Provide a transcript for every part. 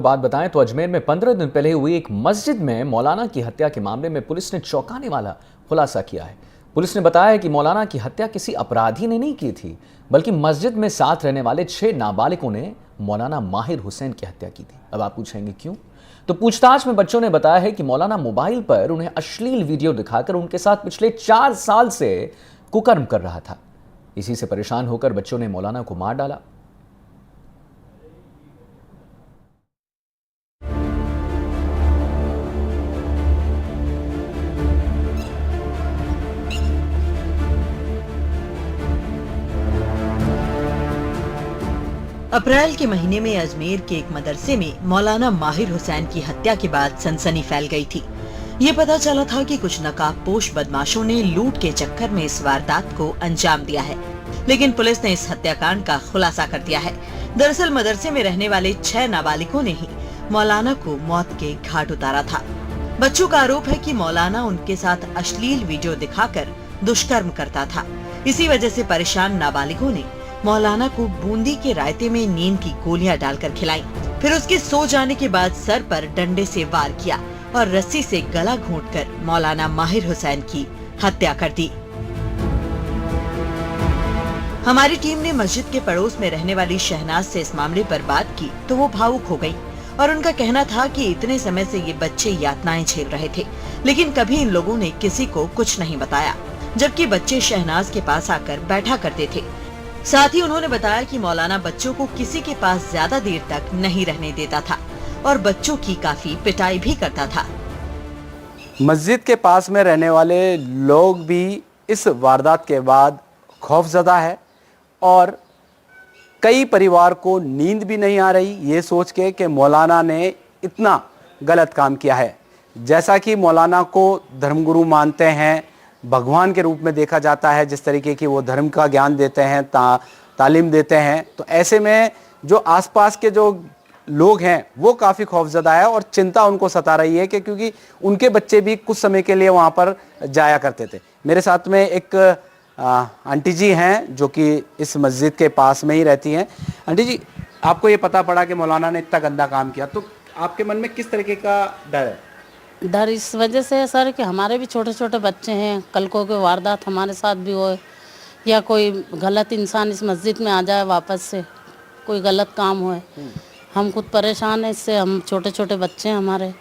बात बताएं तो अजमेर में 15 दिन पहले हुई एक मस्जिद में मौलाना की हत्या के मामले में पुलिस ने चौंकाने वाला खुलासा किया है। पुलिस ने बताया है कि मौलाना की हत्या किसी अपराधी ने नहीं की थी, बल्कि मस्जिद में साथ रहने वाले 6 नाबालिगों ने मौलाना माहिर हुसैन की हत्या की थी। अब आप पूछेंगे क्यों? तो पूछताछ में बच्चों ने बताया है कि मौलाना मोबाइल पर उन्हें अश्लील वीडियो दिखाकर उनके साथ पिछले 4 साल से कुकर्म कर रहा था। इसी से परेशान होकर बच्चों ने मौलाना को मार डाला। अप्रैल के महीने में अजमेर के एक मदरसे में मौलाना माहिर हुसैन की हत्या के बाद सनसनी फैल गई थी। ये पता चला था कि कुछ नकाबपोश बदमाशों ने लूट के चक्कर में इस वारदात को अंजाम दिया है, लेकिन पुलिस ने इस हत्याकांड का खुलासा कर दिया है। दरअसल मदरसे में रहने वाले 6 नाबालिगों ने ही मौलाना को मौत के घाट उतारा था। बच्चों का आरोप है कि मौलाना उनके साथ अश्लील वीडियो दिखाकर दुष्कर्म करता था। इसी वजह से परेशान नाबालिगों ने मौलाना को बूंदी के रायते में नींद की गोलियां डालकर खिलाई। फिर उसके सो जाने के बाद सर पर डंडे से वार किया और रस्सी से गला घोंटकर मौलाना माहिर हुसैन की हत्या कर दी। हमारी टीम ने मस्जिद के पड़ोस में रहने वाली शहनाज से इस मामले पर बात की तो वो भावुक हो गयी और उनका कहना था कि इतने समय से ये बच्चे यातनाएं झेल रहे थे, लेकिन कभी इन लोगों ने किसी को कुछ नहीं बताया, जबकि बच्चे शहनाज के पास आकर बैठा करते थे। साथ ही उन्होंने बताया कि मौलाना बच्चों को किसी के पास ज्यादा देर तक नहीं रहने देता था और बच्चों की काफी पिटाई भी करता था। मस्जिद के पास में रहने वाले लोग भी इस वारदात के बाद खौफजदा है और कई परिवार को नींद भी नहीं आ रही ये सोच के कि मौलाना ने इतना गलत काम किया है। जैसा कि मौलाना को धर्मगुरु मानते हैं, भगवान के रूप में देखा जाता है, जिस तरीके की वो धर्म का ज्ञान देते हैं, तालीम देते हैं, तो ऐसे में जो आसपास के जो लोग हैं वो काफ़ी खौफजदा है और चिंता उनको सता रही है कि क्योंकि उनके बच्चे भी कुछ समय के लिए वहाँ पर जाया करते थे। मेरे साथ में एक आंटी जी हैं जो कि इस मस्जिद के पास में ही रहती हैं। आंटी जी, आपको ये पता पड़ा कि मौलाना ने इतना गंदा काम किया, तो आपके मन में किस तरीके का डर है? डर इस वजह से है सर कि हमारे भी छोटे छोटे बच्चे हैं, कल को कोई वारदात हमारे साथ भी हो या कोई गलत इंसान इस मस्जिद में आ जाए, वापस से कोई गलत काम हो। हम खुद परेशान हैं इससे, हम छोटे छोटे बच्चे हैं हमारे,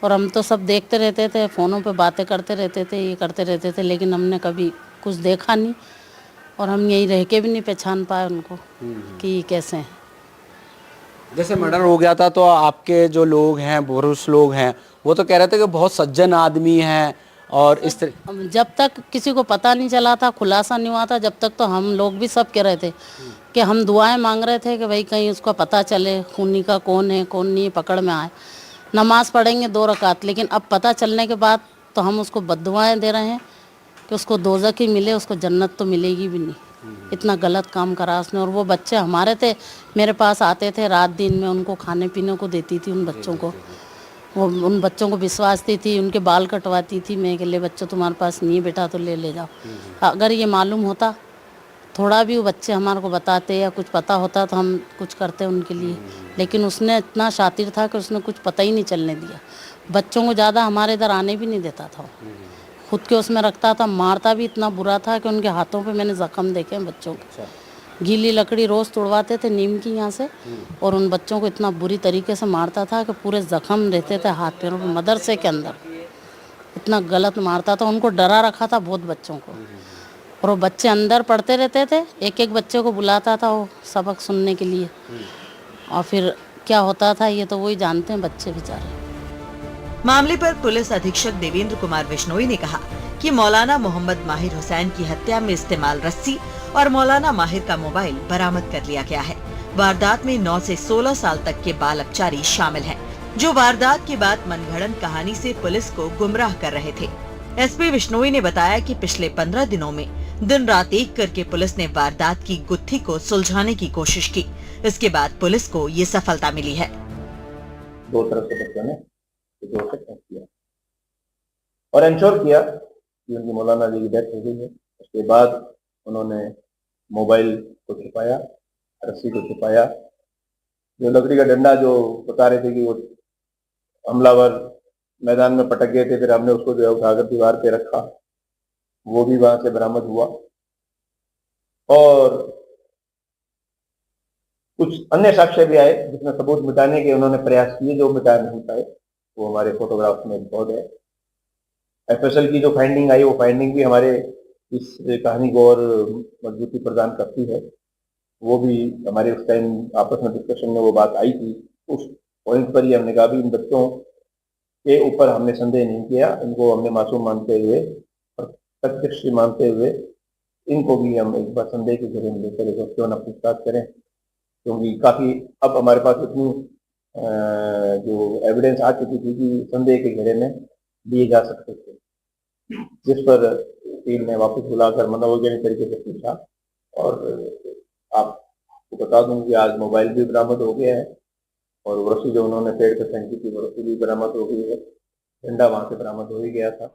और हम तो सब देखते रहते थे, फ़ोनों पे बातें करते रहते थे, ये करते रहते थे, लेकिन हमने कभी कुछ देखा नहीं और हम यहीं रह के भी नहीं पहचान पाए उनको कि कैसे हैं। जैसे मर्डर हो गया था तो आपके जो लोग हैं, पुरुष लोग हैं, वो तो कह रहे थे कि बहुत सज्जन आदमी हैं और इस तरह। जब तक किसी को पता नहीं चला था, खुलासा नहीं हुआ था, जब तक तो हम लोग भी सब कह रहे थे कि हम दुआएं मांग रहे थे कि भाई कहीं उसका पता चले खूनी का कौन है कौन नहीं, पकड़ में आए, नमाज पढ़ेंगे 2 रकात। लेकिन अब पता चलने के बाद तो हम उसको बद्दुआएं दे रहे हैं कि उसको दोज़ख ही मिले, उसको जन्नत तो मिलेगी भी नहीं। इतना गलत काम करा उसने। और वो बच्चे हमारे थे, मेरे पास आते थे रात दिन में, उनको खाने पीने को देती थी उन बच्चों को, वो उन बच्चों को विश्वासती थी, उनके बाल कटवाती थी मैं कि ले बच्चों तुम्हारे पास नहीं बेटा तो ले जाओ। अगर ये मालूम होता थोड़ा भी वो बच्चे हमारे को बताते या कुछ पता होता तो हम कुछ करते उनके लिए, लेकिन उसने इतना शातिर था कि उसने कुछ पता ही नहीं चलने दिया। बच्चों को ज़्यादा हमारे इधर आने भी नहीं देता था, खुद के उसमें रखता था। मारता भी इतना बुरा था कि उनके हाथों पे मैंने ज़ख्म देखे हैं बच्चों के। गीली लकड़ी रोज़ तोड़वाते थे नीम की यहाँ से, और उन बच्चों को इतना बुरी तरीके से मारता था कि पूरे ज़ख्म रहते थे हाथ पैरों पे। मदरसे के अंदर इतना गलत मारता था, उनको डरा रखा था बहुत बच्चों को। और वो बच्चे अंदर पढ़ते रहते थे, एक एक बच्चे को बुलाता था वो सबक सुनने के लिए, और फिर क्या होता था ये तो वही जानते हैं बच्चे बेचारे। मामले पर पुलिस अधीक्षक देवेंद्र कुमार बिश्नोई ने कहा कि मौलाना मोहम्मद माहिर हुसैन की हत्या में इस्तेमाल रस्सी और मौलाना माहिर का मोबाइल बरामद कर लिया गया है। वारदात में 9 से 16 साल तक के बाल अपचारी शामिल हैं, जो वारदात के बाद मनगढ़ंत कहानी से पुलिस को गुमराह कर रहे थे। एसपी बिश्नोई ने बताया कि पिछले 15 दिनों में दिन रात एक करके पुलिस ने वारदात की गुत्थी को सुलझाने की कोशिश की। इसके बाद पुलिस को ये सफलता मिली है। 2 तरफ से बच्चों ने किया और इंश्योर किया कि उनकी मौलाना जी की डेथ हो गई है। उसके बाद उन्होंने मोबाइल को छुपाया, रस्सी को छुपाया जो लकड़ी का डंडा जो बता रहे थे कि वो हमलावर मैदान में पटक गए थे, फिर हमने उसको जो है उठाकर दीवार पे रखा, वो भी वहां से बरामद हुआ। और कुछ अन्य साक्ष्य भी आए जिसमें सबूत मिटाने के उन्होंने प्रयास किए, जो मिटा नहीं पाए, वो हमारे फोटोग्राफ में रिकॉर्ड है। एफएसएल की जो फाइंडिंग आई, वो फाइंडिंग भी हमारे इस कहानी को और मजबूती प्रदान करती है। वो भी हमारे उस टाइम आपस में डिस्कशन में वो बात आई थी। उस पॉइंट पर ही हमने कहा भी इन बच्चों के ऊपर हमने संदेह नहीं किया, इनको हमने मासूम मानते हुए और प्रत्यक्ष मानते हुए इनको भी हम एक बार संदेह के घेरे में लेकर एक क्यों न पूछताछ करें, क्योंकि काफी अब हमारे पास इतनी जो एविडेंस आ चुकी थी कि संदेह के घेरे में लिए जा सकते थे, जिस पर टीम ने वापस बुलाकर मनोवैज्ञानिक तरीके से पूछा। और आपको बता दूं कि आज मोबाइल भी बरामद हो गया है और वो रस्सी जो उन्होंने पेड़ पे फेंकी थी वो रस्सी भी बरामद हो गई है, डंडा वहां से बरामद हो ही गया था।